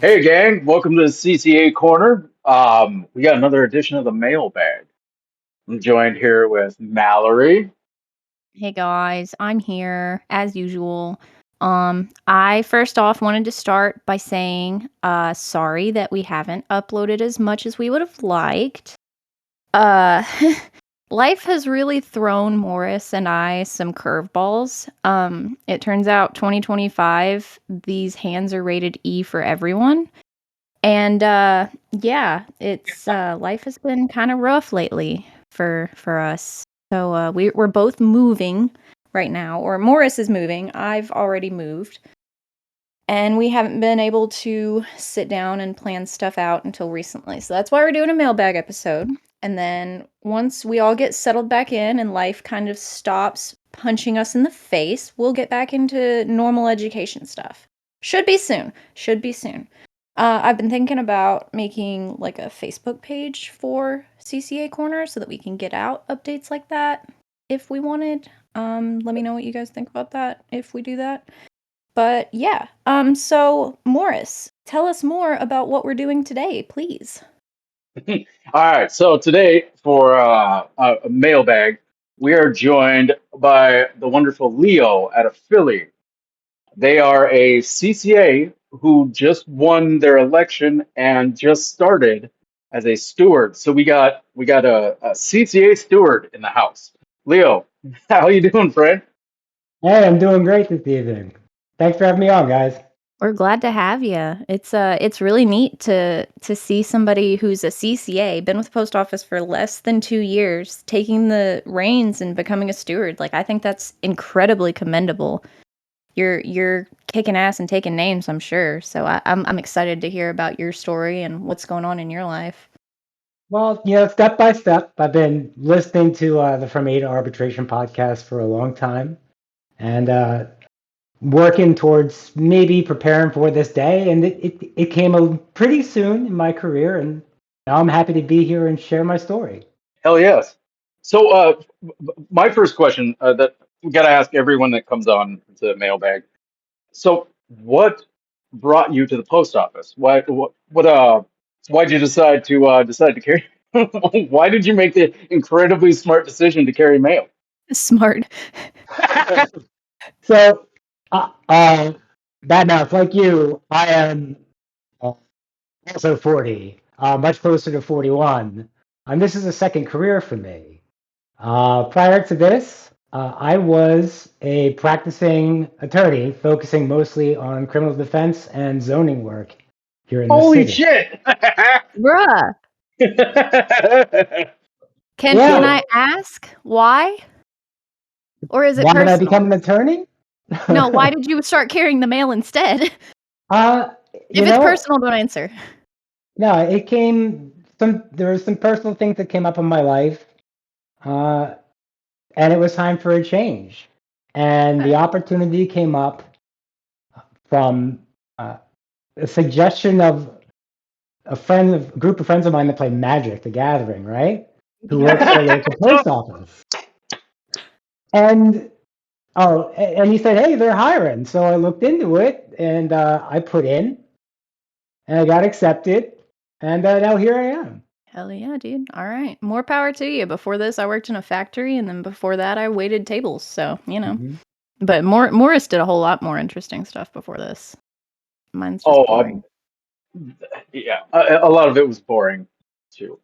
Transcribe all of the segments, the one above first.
Hey gang, welcome to the CCA corner. We got another edition of the Mailbag. I'm joined here with Mallory. Hey guys, I'm here as usual. I first off wanted to start by saying, sorry that we haven't uploaded as much as we would have liked. Uh, Life has really thrown Morris and I some curveballs. It turns out 2025, these hands are rated E for everyone. And yeah, it's life has been kind of rough lately for us. So we're both moving right now, or Morris is moving. I've already moved, and we haven't been able to sit down and plan stuff out until recently. So that's why we're doing a mailbag episode. And then once we all get settled back in and life kind of stops punching us in the face, we'll get back into normal education stuff. Should be soon. Should be soon. I've been thinking about making like a Facebook page for CCA Corner so that we can get out updates like that if we wanted. Let me know what you guys think about that if we do that. But yeah, so Morris, tell us more about what we're doing today, please. All right, so today for a Mailbag, we are joined by the wonderful Leo out of Philly. They are a CCA who just won their election and just started as a steward. So we got a CCA steward in the house. Leo, how you doing, friend? Hey, I'm doing great this evening. Thanks for having me on, guys. We're glad to have you. It's really neat to see somebody who's a CCA, been with the post office for less than 2 years, taking the reins and becoming a steward. Like I think that's incredibly commendable. You're kicking ass and taking names, I'm sure. So I'm excited to hear about your story and what's going on in your life. Well, step by step, I've been listening to the From A to Arbitration podcast for a long time and working towards maybe preparing for this day. And it came pretty soon in my career. And now I'm happy to be here and share my story. Hell yes. So, my first question that we got to ask everyone that comes on to the Mailbag. So, what brought you to the post office? Why'd you decide to carry? Why did you make the incredibly smart decision to carry mail? Smart. So, uh, uh, bad mouth, like you, I am uh, also 40, much closer to 41. And this is a second career for me. Prior to this, I was a practicing attorney focusing mostly on criminal defense and zoning work here in the Holy city. shit! Bruh. Can Yeah, I ask why? Or is it why did I personal? become an attorney? No, why did you start carrying the mail instead? uh, you If it's know, personal, don't answer. no, there were some personal things that came up in my life, uh, and it was time for a change. And Okay. the opportunity came up from uh, a suggestion of a group of friends of mine that play Magic: The Gathering, right? Who Yeah. works at a local post office. And and he said, "Hey, they're hiring." So I looked into it and I put in, and I got accepted, and now here I am. Hell yeah, dude. All right. More power to you. Before this, I worked in a factory, and then before that, I waited tables. So, you know. Mhm. But Morris did a whole lot more interesting stuff before this. Mine's just Oh, boring. yeah, a lot of it was boring too.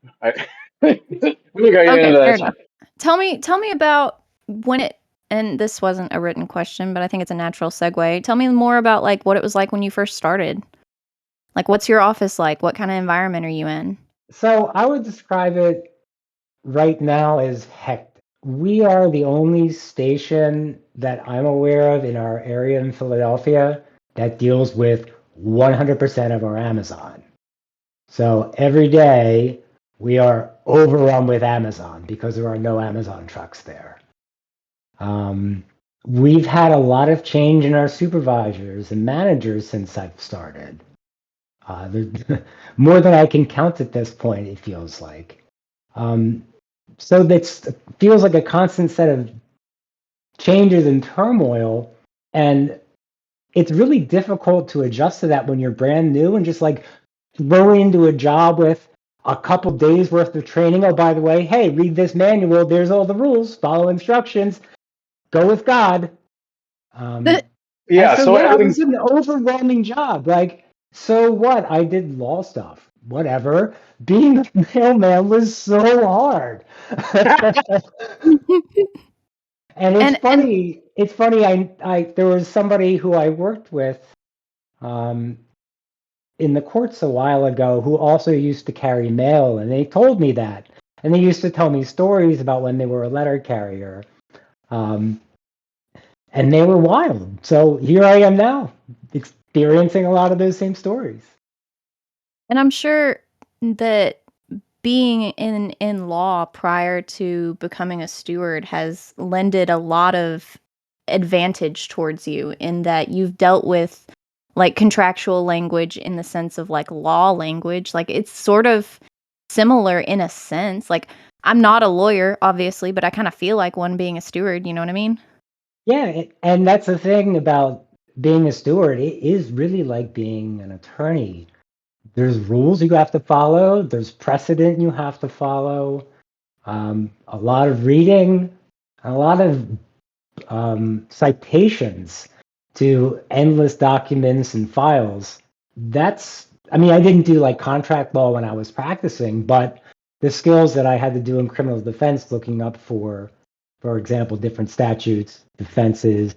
We got Okay, into fair that. enough. Tell me about when it and this wasn't a written question, but I think it's a natural segue. Tell me more about like what it was like when you first started. Like what's your office like? What kind of environment are you in? So I would describe it right now as hectic. We are the only station that I'm aware of in our area in Philadelphia that deals with 100% of our Amazon. So every day we are overrun with Amazon because there are no Amazon trucks there. Um, we've had a lot of change in our supervisors and managers since I've started. More than I can count at this point, it feels like. Um, so that feels like a constant set of changes and turmoil. And it's really difficult to adjust to that when you're brand new and just like throw into a job with a couple days worth of training. Oh, by the way, hey, read this manual. There's all the rules. Follow instructions. Go with God. And Yeah, so, so yeah, it everything's was an overwhelming job. Like, so what? I did law stuff. Whatever. Being a mailman was so hard. And it's And funny. It's funny. There was somebody who I worked with um, in the courts a while ago who also used to carry mail, and they told me that. And they used to tell me stories about when they were a letter carrier. Um, and they were wild. So here I am now, experiencing a lot of those same stories. and I'm sure that being in law prior to becoming a steward has lended a lot of advantage towards you in that you've dealt with like contractual language in the sense of like law language. Like it's sort of similar in a sense. Like I'm not a lawyer, obviously, but I kind of feel like one being a steward, you know what I mean? Yeah, and that's the thing about being a steward. It is really like being an attorney. There's rules you have to follow. There's precedent you have to follow. A lot of reading, a lot of citations to endless documents and files. I mean, I didn't do like contract law when I was practicing, but the skills that I had to do in criminal defense, looking up for example, different statutes, defenses,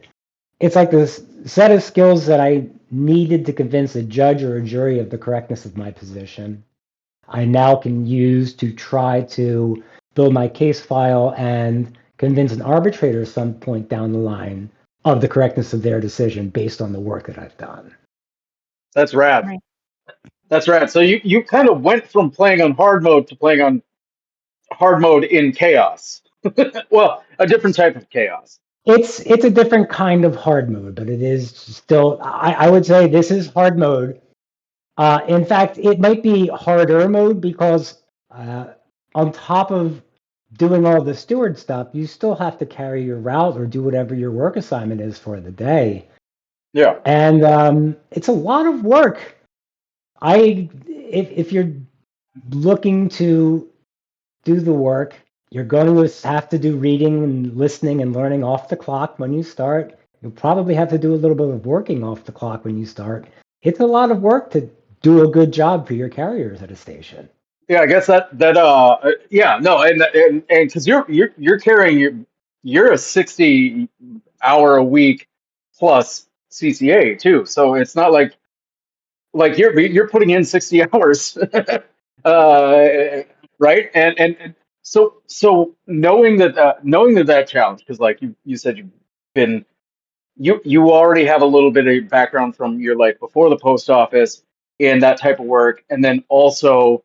it's like this set of skills that I needed to convince a judge or a jury of the correctness of my position. I now can use to try to build my case file and convince an arbitrator at some point down the line of the correctness of their decision based on the work that I've done. that's rad. Right. That's rad. So you kind of went from playing on hard mode to playing on hard mode in chaos. Well, a different type of chaos. It's a different kind of hard mode, but it is still, I would say this is hard mode. In fact, it might be harder mode because on top of doing all the steward stuff, you still have to carry your route or do whatever your work assignment is for the day. Yeah. And it's a lot of work. If you're looking to do the work, you're going to have to do reading and listening and learning off the clock when you start. You'll probably have to do a little bit of working off the clock when you start. It's a lot of work to do a good job for your carriers at a station. Yeah, I guess that yeah, no, and because you're carrying you're a 60 hour a week plus CCA too, so it's not like you're putting in 60 hours, right? And so knowing that challenge, because like you said you've been you already have a little bit of background from your life before the post office in that type of work, and then also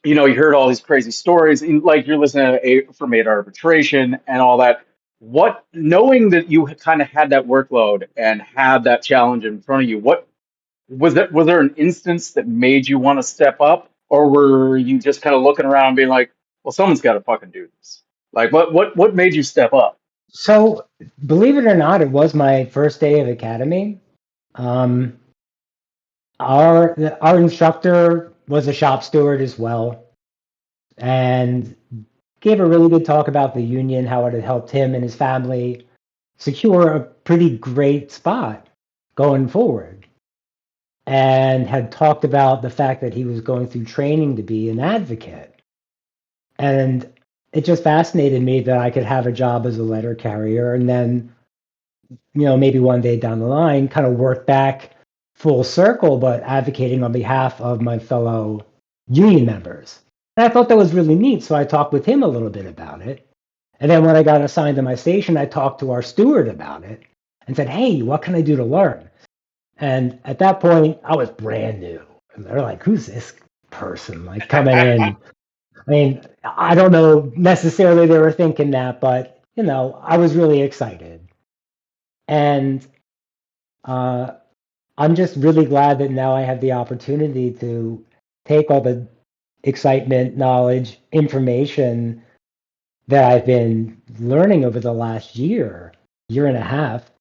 you heard all these crazy stories, and like you're listening to from Aid Arbitration and all that. What, knowing that you kind of had that workload and had that challenge in front of you, what was there an instance that made you want to step up, or were you just kind of looking around being like, well, someone's got to fucking do this? Like, what made you step up? So, believe it or not, it was my first day of academy. Um, our instructor was a shop steward as well, and gave a really good talk about the union, how it had helped him and his family secure a pretty great spot going forward, and had talked about the fact that he was going through training to be an advocate. And it just fascinated me that I could have a job as a letter carrier and then, maybe one day down the line, kind of work back full circle, but advocating on behalf of my fellow union members. And I thought that was really neat. So I talked with him a little bit about it. And then when I got assigned to my station, I talked to our steward about it and said, hey, what can I do to learn? And at that point, I was brand new. And they're like, who's this person like coming in? I mean, I don't know necessarily they were thinking that, but, I was really excited. And uh, I'm just really glad that now I have the opportunity to take all the excitement, knowledge, information that I've been learning over the last year and a half,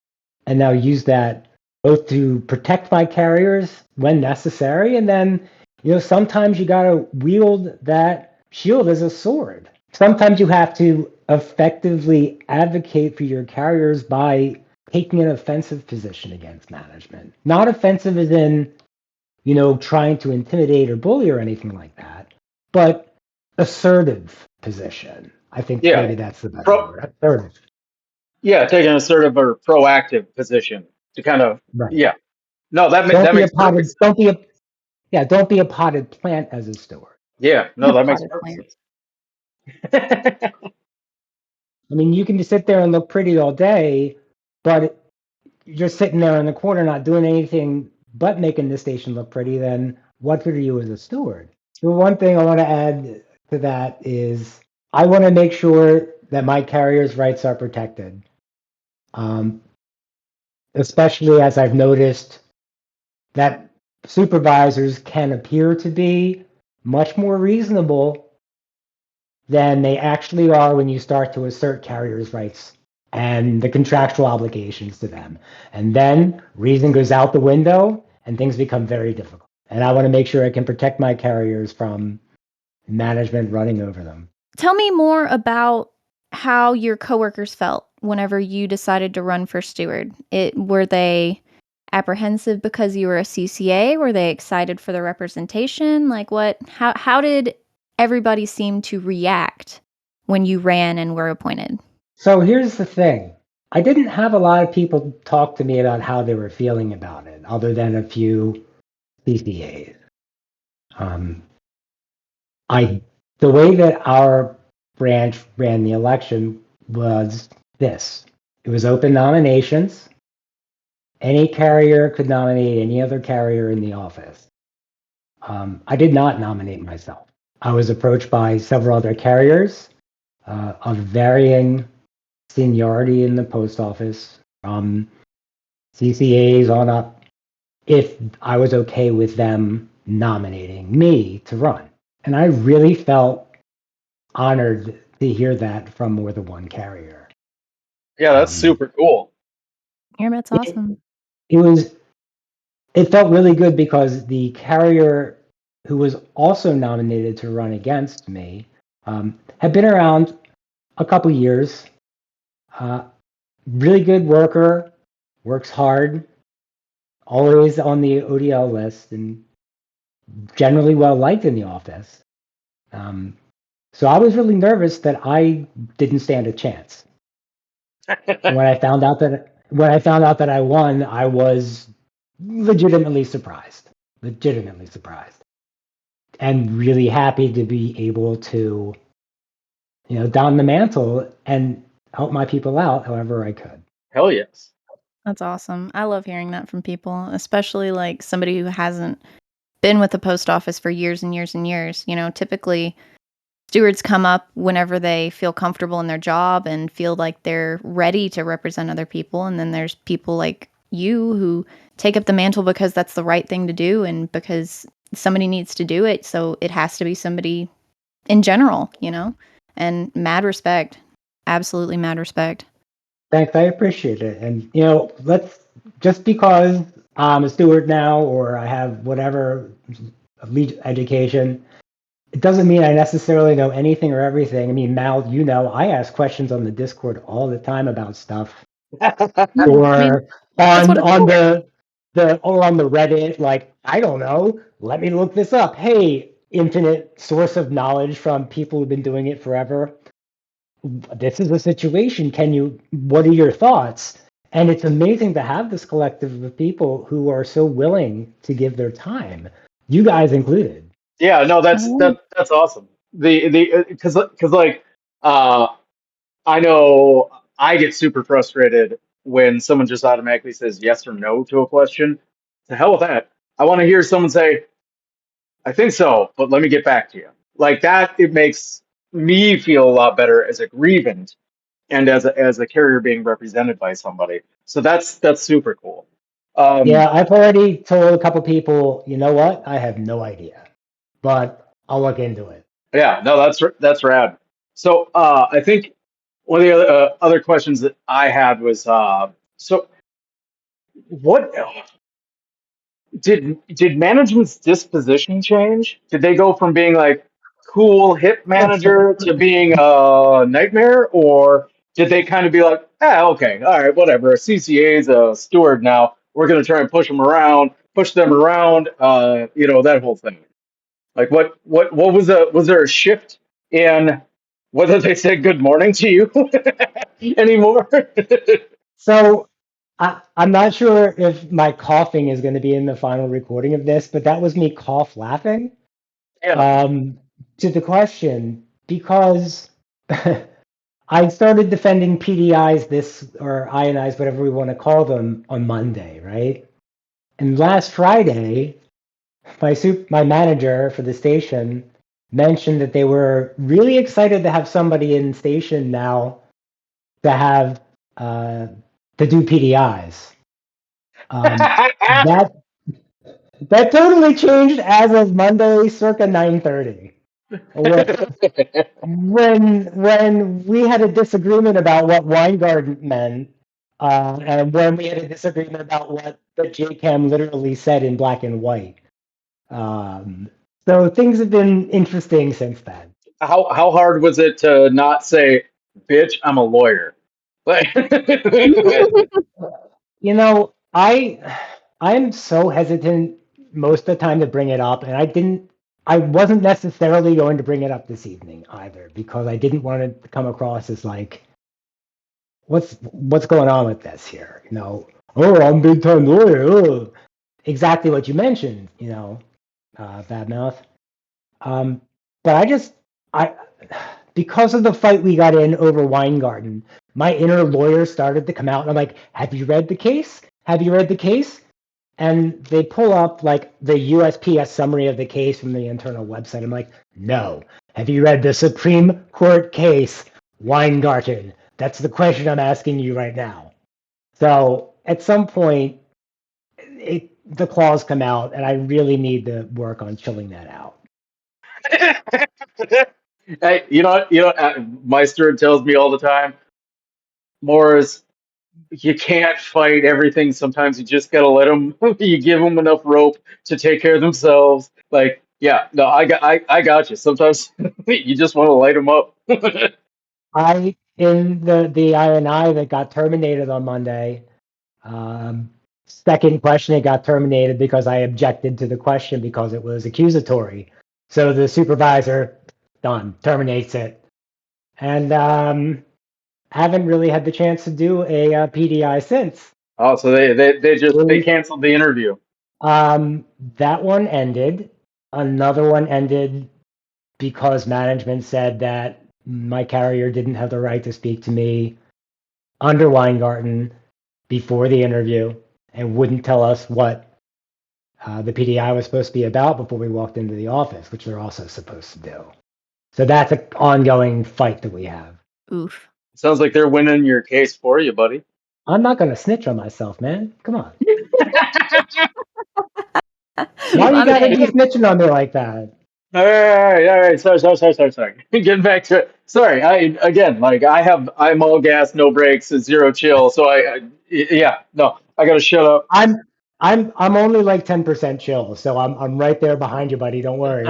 and now use that both to protect my carriers when necessary, and then, sometimes you got to wield that shield as a sword. Sometimes you have to effectively advocate for your carriers by taking an offensive position against management. Not offensive as in, trying to intimidate or bully or anything like that, but assertive position. I think Yeah. maybe that's the better Pro, word. Assertive. yeah, taking a sort of a proactive position to kind of, Right. yeah. No, Don't that be a makes perfect potted, sense. don't be a, yeah, don't be a potted plant as a steward. Yeah, no, A that makes potted perfect plant. sense. I mean, you can just sit there and look pretty all day, but you're sitting there in the corner not doing anything but making the station look pretty, then what good are you as a steward? The one thing I want to add to that is I want to make sure that my carrier's rights are protected, um, especially as I've noticed that supervisors can appear to be much more reasonable than they actually are when you start to assert carriers' rights and the contractual obligations to them. And then reason goes out the window and things become very difficult. And I want to make sure I can protect my carriers from management running over them. Tell me more about how your coworkers felt whenever you decided to run for steward. Were they apprehensive because you were a CCA? Were they excited for the representation? Like what how did everybody seem to react when you ran and were appointed? So here's the thing. I didn't have a lot of people talk to me about how they were feeling about it, other than a few CCAs. Um, I the way that our branch ran the election was this. It was open nominations. Any carrier could nominate any other carrier in the office. I did not nominate myself. I was approached by several other carriers of varying seniority in the post office, from CCAs on up, if I was okay with them nominating me to run. And I really felt honored to hear that from more than one carrier. Yeah, that's Um, super cool. Yeah, that's it, awesome. it was it felt really good because the carrier who was also nominated to run against me had been around a couple years. Uh, really good worker, works hard, always on the ODL list, and generally well liked in the office. Um, so I was really nervous that I didn't stand a chance. And when I found out that I won, I was legitimately surprised. Legitimately surprised. And really happy to be able to, don the mantle and help my people out however I could. Hell yes. That's awesome. I love hearing that from people, especially like somebody who hasn't been with the post office for years and years and years. Typically stewards come up whenever they feel comfortable in their job and feel like they're ready to represent other people. And then there's people like you who take up the mantle because that's the right thing to do and because somebody needs to do it. So it has to be somebody in general. And mad respect. Absolutely mad respect. Thanks, I appreciate it. And let's just because I'm a steward now or I have whatever lead education, it doesn't mean I necessarily know anything or everything. I mean, Mal, I ask questions on the Discord all the time about stuff, Yeah. I mean, or that's what on it's on for. the Reddit. Like, I don't know. Let me look this up. Hey, infinite source of knowledge from people who've been doing it forever. This is a situation. What are your thoughts? And it's amazing to have this collective of people who are so willing to give their time, you guys included. Yeah, no, Oh, that's awesome. The because like uh I know I get super frustrated when someone just automatically says yes or no to a question. To hell with that. I want to hear someone say, I think so, but let me get back to you. Like that, it makes me feel a lot better as a grievant and as a carrier being represented by somebody. So that's super cool. Um, Yeah, I've already told a couple people, you know what? I have no idea, but I'll look into it. yeah, no, that's rad. So I think one of the other questions that I had was so what did management's disposition change? Did they go from being like cool hip manager to being a nightmare, or did they kind of be like, ah, okay, all right, whatever. CCA is a steward now. We're gonna try and push them around, that whole thing. Like what was there a shift in whether they said good morning to you anymore? So I'm not sure if my coughing is going to be in the final recording of this, but that was me cough laughing. Yeah. Um, to the question, because I started defending PDIs or INIs, whatever we want to call them, on Monday, right? And last Friday, my manager for the station mentioned that they were really excited to have somebody in station now to have uh, to do PDIs. That that totally changed as of Monday, circa 9:30. When we had a disagreement about what Weingarten meant, and when we had a disagreement about what the JCAM literally said in black and white. Um, so things have been interesting since then. How hard was it to not say, "Bitch, I'm a lawyer"? Like, You know, I'm so hesitant most of the time to bring it up, and I wasn't necessarily going to bring it up this evening either because I didn't want it to come across as like, what's going on with this here? Oh, I'm big time lawyer. Oh. Exactly what you mentioned, bad mouth. Um, but I, because of the fight we got in over Weingarten, my inner lawyer started to come out, and I'm like, "Have you read the case? Have you read the case?" And they pull up like the USPS summary of the case from the internal website. I'm like, "No. Have you read the Supreme Court case, Weingarten? That's the question I'm asking you right now." So at some point, the claws come out, and I really need to work on chilling that out. hey, my steward tells me all the time, Morris, you can't fight everything. Sometimes you just gotta let them. You give them enough rope to take care of themselves. Like, yeah, no, I got you. Sometimes you just want to light them up. In the INI that got terminated on Monday, um, second question, it got terminated because I objected to the question because it was accusatory. So the supervisor, done, terminates it. And haven't really had the chance to do a PDI since. Oh, so they Really, canceled the interview. that one ended. Another one ended because management said that my carrier didn't have the right to speak to me under Weingarten before the interview and wouldn't tell us what the PDI was supposed to be about before we walked into the office, which they're also supposed to do. So that's an ongoing fight that we have. Oof. Sounds like they're winning your case for you, buddy. I'm not going to snitch on myself, man. Come on. Why you My got to man. be snitching on me like that? All right. Sorry. Getting back to it. Sorry. I'm all gas, no brakes, zero chill. So yeah, no, I gotta shut up. I'm I'm only like 10% chill, so I'm right there behind you, buddy. Don't worry.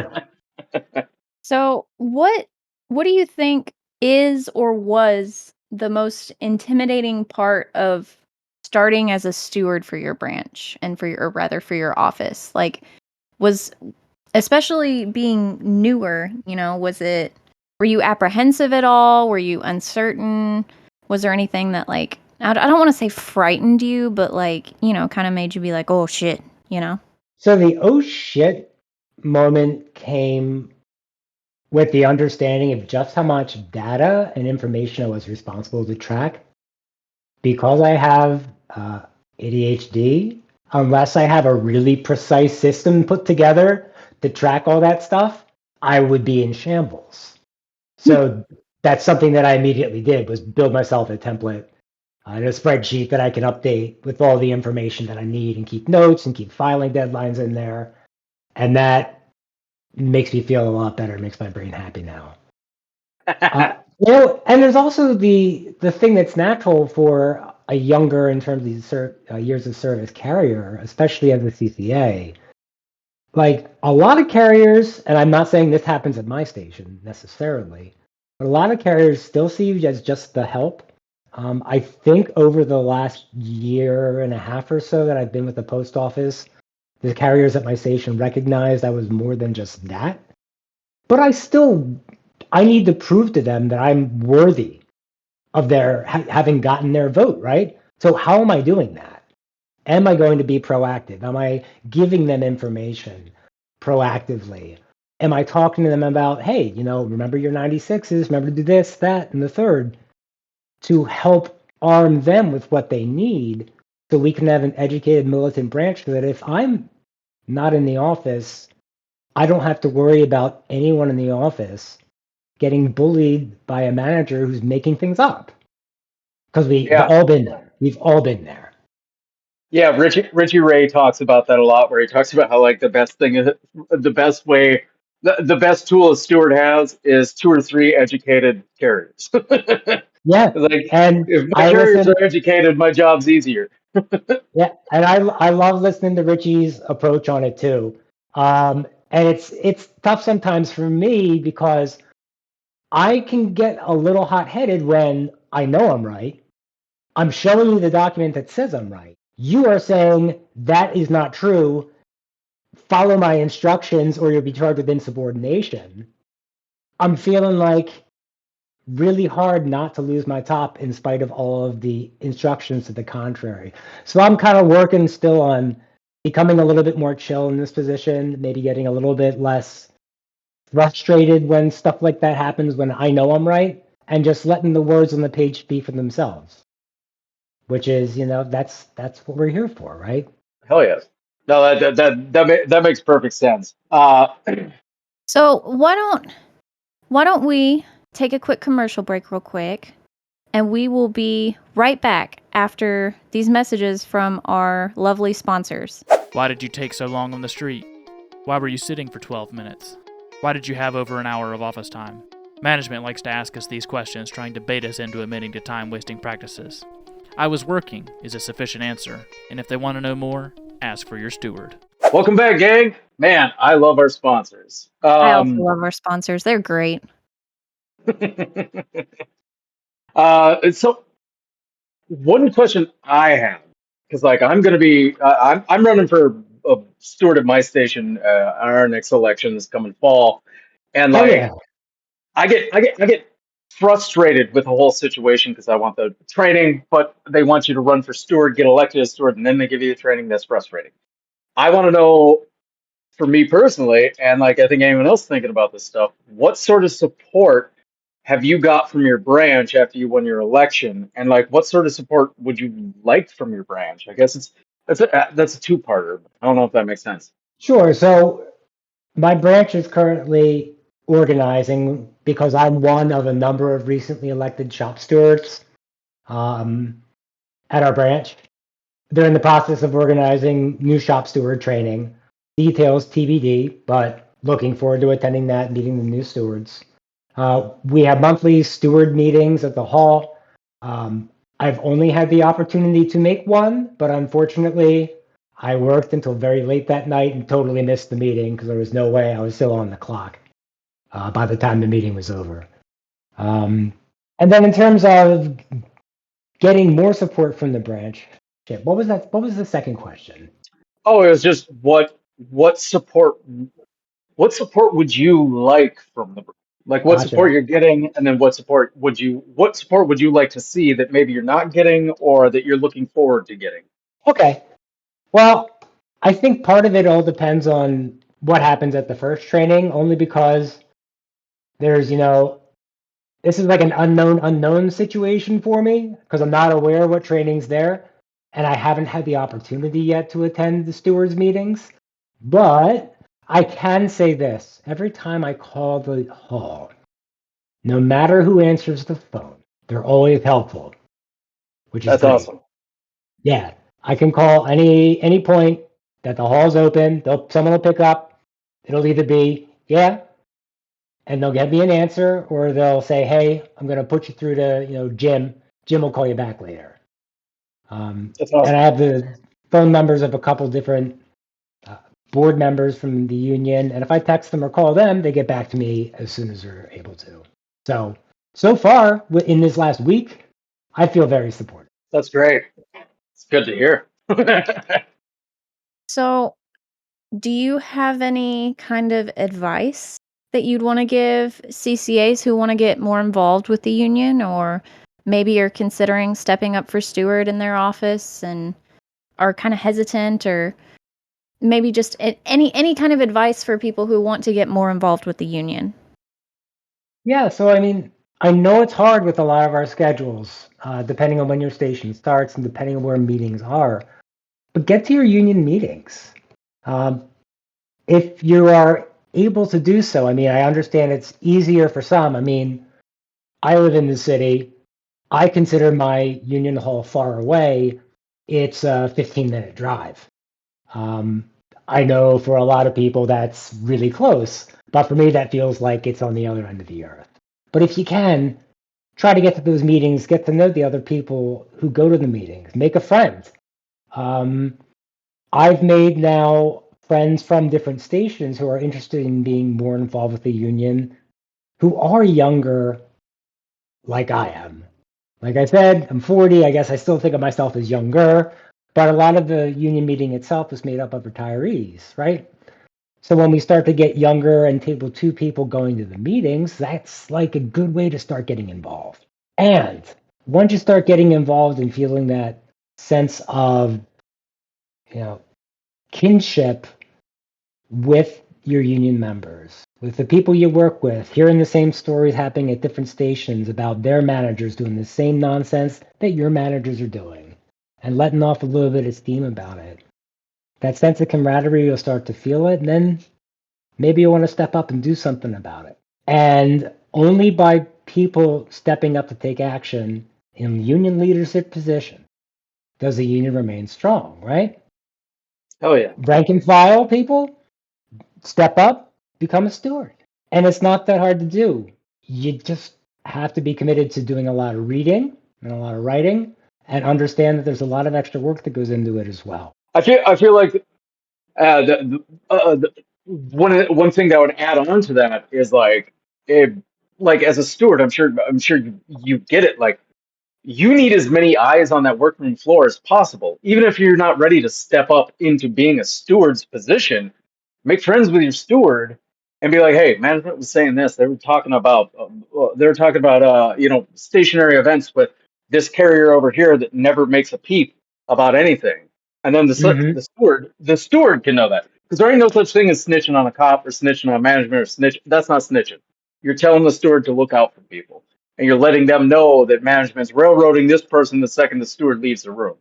So, what do you think is or was the most intimidating part of starting as a steward for your branch and or rather for your office? Like, was especially being newer, were you apprehensive at all? Were you uncertain? Was there anything that I don't want to say frightened you, but kind of made you be like, "Oh shit," you know? So the oh shit moment came with the understanding of just how much data and information I was responsible to track. Because I have ADHD, unless I have a really precise system put together to track all that stuff, I would be in shambles. So that's something that I immediately did was build myself a template and a spreadsheet that I can update with all the information that I need and keep notes and keep filing deadlines in there. And that makes me feel a lot better. It makes my brain happy now. And there's also the thing that's natural for a younger in terms of years of service carrier, especially as a CCA, like a lot of carriers, and I'm not saying this happens at my station necessarily, but a lot of carriers still see you as just the help. I think over the last year and a half or so that I've been with the post office, the carriers at my station recognized I was more than just that. But I need to prove to them that I'm worthy of their having gotten their vote, right? So how am I doing that? Am I going to be proactive? Am I giving them information proactively? Am I talking to them about, hey, remember your 96s, remember to do this, that, and the third, to help arm them with what they need so we can have an educated militant branch so that if I'm not in the office, I don't have to worry about anyone in the office getting bullied by a manager who's making things up. Because we've Yeah. all been there. We've all been there. Yeah, Richie Ray talks about that a lot, where he talks about how like the best thing is the best way the best tool a steward has is two or three educated carriers. Yeah. Like And if my I carriers listen, are educated, my job's easier. yeah, and I love listening to Richie's approach on it too. And it's tough sometimes for me because I can get a little hot-headed when I know I'm right. I'm showing you the document that says I'm right. You are saying that is not true. Follow my instructions or you'll be charged with insubordination. I'm feeling like really hard not to lose my top in spite of all of the instructions to the contrary. So I'm kind of working still on becoming a little bit more chill in this position, maybe getting a little bit less frustrated when stuff like that happens when I know I'm right, and just letting the words on the page speak for themselves. Which is, that's what we're here for, right? Hell yes. No, that makes perfect sense. So why don't we take a quick commercial break real quick, and we will be right back after these messages from our lovely sponsors. Why did you take so long on the street? Why were you sitting for 12 minutes? Why did you have over an hour of office time? Management likes to ask us these questions, trying to bait us into admitting to time-wasting practices. I was working is a sufficient answer, and if they want to know more, ask for your steward. Welcome back, gang. Man, I love our sponsors. I also love our sponsors. They're great. So one question I have, because like I'm gonna be, I'm running for a steward at my station. Our next election is coming fall, and Hell yeah. like I get frustrated with the whole situation because I want the training, but they want you to run for steward, get elected as steward, and then they give you the training. That's frustrating. I want to know, for me personally, and like I think anyone else thinking about this stuff, what sort of support have you got from your branch after you won your election, and like what sort of support would you like from your branch? I guess that's a two-parter. I don't know if that makes sense. Sure. So my branch is currently organizing because I'm one of a number of recently elected shop stewards um, at our branch. They're in the process of organizing new shop steward training. Details TBD, but looking forward to attending that, meeting the new stewards. We have monthly steward meetings at the hall. I've only had the opportunity to make one, but unfortunately, I worked until very late that night and totally missed the meeting because there was no way I was still on the clock by the time the meeting was over. And then in terms of getting more support from the branch, shit, what was that? What was the second question? Oh, it was just what support would you like from the like what support Gotcha. you're getting, and then what support would you like to see that maybe you're not getting or that you're looking forward to getting? Okay. Well, I think part of it all depends on what happens at the first training, only because there's, this is like an unknown situation for me because I'm not aware what training's there, and I haven't had the opportunity yet to attend the stewards meetings. But I can say this: every time I call the hall, no matter who answers the phone, they're always helpful, which is That's great. awesome. Yeah, I can call any point that the hall's open. Someone will pick up. It'll either be yeah, and they'll get me an answer, or they'll say, "Hey, I'm going to put you through to Jim. Jim will call you back later." That's And awesome. I have the phone numbers of a couple different uh, board members from the union. And if I text them or call them, they get back to me as soon as they're able to. So far, in this last week, I feel very supported. That's great. It's good to hear. So, do you have any kind of advice that you'd want to give CCAs who want to get more involved with the union, or maybe are considering stepping up for steward in their office and are kind of hesitant, or maybe just any kind of advice for people who want to get more involved with the union? Yeah, so I mean, I know it's hard with a lot of our schedules, depending on when your station starts and depending on where meetings are. But get to your union meetings. Um, if you are able to do so, I mean, I understand it's easier for some. I mean, I live in the city. I consider my union hall far away. It's a 15-minute drive. Um, I know for a lot of people that's really close, but for me, that feels like it's on the other end of the earth. But if you can, try to get to those meetings, get to know the other people who go to the meetings, make a friend. Um, I've made now friends from different stations who are interested in being more involved with the union, who are younger, like I am. Like I said, I'm 40. I guess I still think of myself as younger, but a lot of the union meeting itself is made up of retirees, right? So when we start to get younger and table two people going to the meetings, that's like a good way to start getting involved. And once you start getting involved and feeling that sense of, you know, kinship with your union members, with the people you work with, hearing the same stories happening at different stations about their managers doing the same nonsense that your managers are doing, and letting off a little bit of steam about it. That sense of camaraderie, you'll start to feel it, and then maybe you want to step up and do something about it. And only by people stepping up to take action in union leadership position does the union remain strong, right? Hell yeah. Rank and file people, step up, become a steward. And it's not that hard to do. You just have to be committed to doing a lot of reading and a lot of writing and understand that there's a lot of extra work that goes into it as well. I feel like one thing that would add on to that is like it, like as a steward, I'm sure you get it. Like you need as many eyes on that workroom floor as possible. Even if you're not ready to step up into being a steward's position, make friends with your steward and be like, "Hey, management was saying this. They were talking about stationary events with this carrier over here that never makes a peep about anything." And then Mm-hmm. the steward can know that because there ain't no such thing as snitching on a cop or snitching on management or snitch. That's not snitching. You're telling the steward to look out for people and you're letting them know that management's railroading this person the second the steward leaves the room.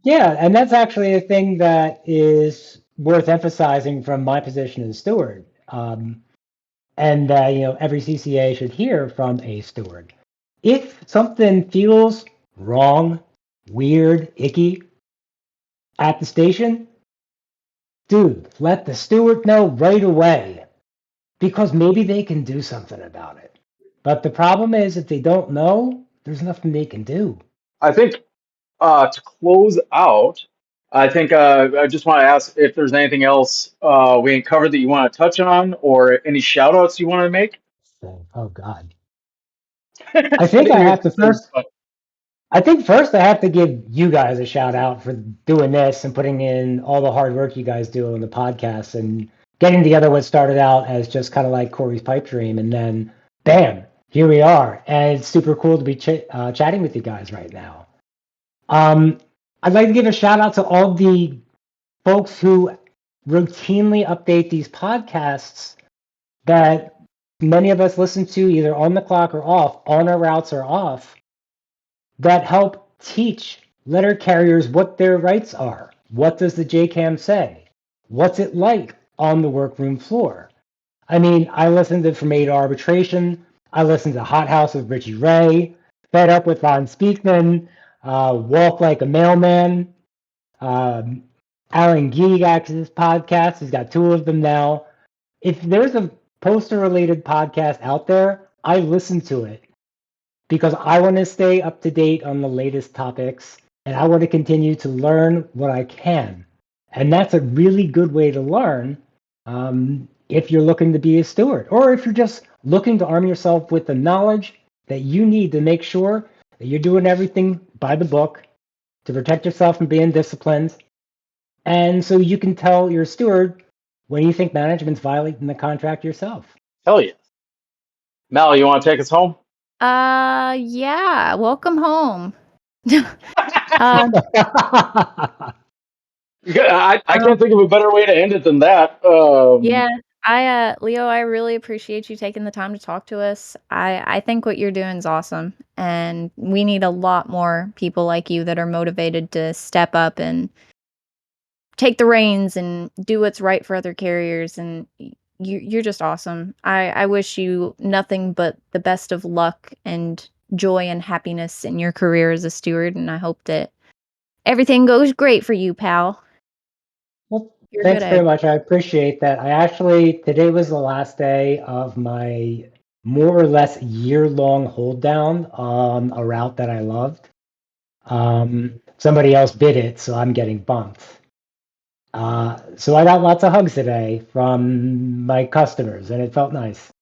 Yeah, and that's actually a thing that is worth emphasizing from my position as steward. And every CCA should hear from a steward. If something feels wrong, weird, icky at the station, dude, let the steward know right away because maybe they can do something about it. But the problem is, if they don't know, there's nothing they can do. I think to close out, I think I just want to ask if there's anything else we ain't covered that you want to touch on or any shout outs you want to make. So, oh God, I I think think I we have have to some, first. I think first I have to give you guys a shout out for doing this and putting in all the hard work you guys do on the podcast and getting together what started out as just kind of like Corey's pipe dream, and then bam, here we are, and it's super cool to be chatting with you guys right now. Um, I'd like to give a shout out to all the folks who routinely update these podcasts that many of us listen to either on the clock or off, on our routes or off, that help teach letter carriers what their rights are. What does the JCAM say? What's it like on the workroom floor? I mean, I listened to From A to Arbitration. I listened to Hot House with Richie Ray, Fed Up with Von Speakman, Walk Like a Mailman. Um, Alan Gee got his podcast. He's got two of them now. If there's a poster related podcast out there, I listen to it because I want to stay up to date on the latest topics. and I want to continue to learn what I can. And that's a really good way to learn if you're looking to be a steward, or if you're just looking to arm yourself with the knowledge that you need to make sure that you're doing everything by the book to protect yourself from being disciplined. And so you can tell your steward when you think management's violating the contract yourself. Hell yeah. Mal, you want to take us home? Yeah. Welcome home. Uh, I um, can't think of a better way to end it than that. yeah. Leo, I really appreciate you taking the time to talk to us. I think what you're doing is awesome, and we need a lot more people like you that are motivated to step up and take the reins and do what's right for other carriers. And you're just awesome. I wish you nothing but the best of luck and joy and happiness in your career as a steward, and I hope that everything goes great for you, pal. Well, You're a good thanks very egg. much. I appreciate that. Today was the last day of my more or less year-long hold down on a route that I loved. Somebody else bid it, so I'm getting bumped. So I got lots of hugs today from my customers, and it felt nice.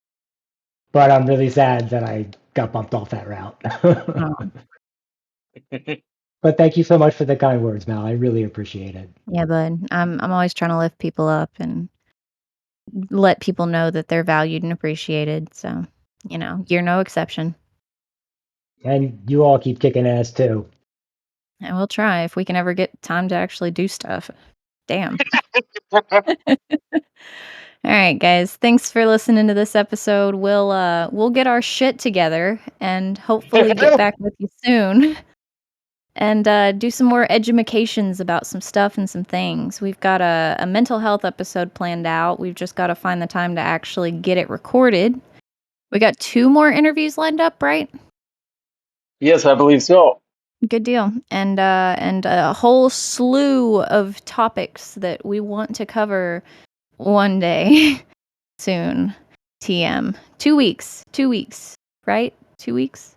But I'm really sad that I got bumped off that route. Oh, But thank you so much for the kind words, Mal. I really appreciate it. yeah, bud. I'm always trying to lift people up and let people know that they're valued and appreciated. So, you're no exception. And you all keep kicking ass too. And we'll try if we can ever get time to actually do stuff. Damn. All right, guys. Thanks for listening to this episode. We'll get our shit together and hopefully get back with you soon and do some more edumacations about some stuff and some things. We've got a mental health episode planned out. We've just got to find the time to actually get it recorded. We got 2 more interviews lined up, right? Yes, I believe so. Good deal. And a whole slew of topics that we want to cover one day soon. TM. 2 weeks. 2 weeks, right? 2 weeks?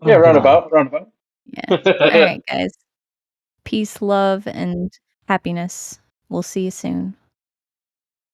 Yeah, Oh God. roundabout. Yeah. All right, guys. Peace, love, and happiness. We'll see you soon.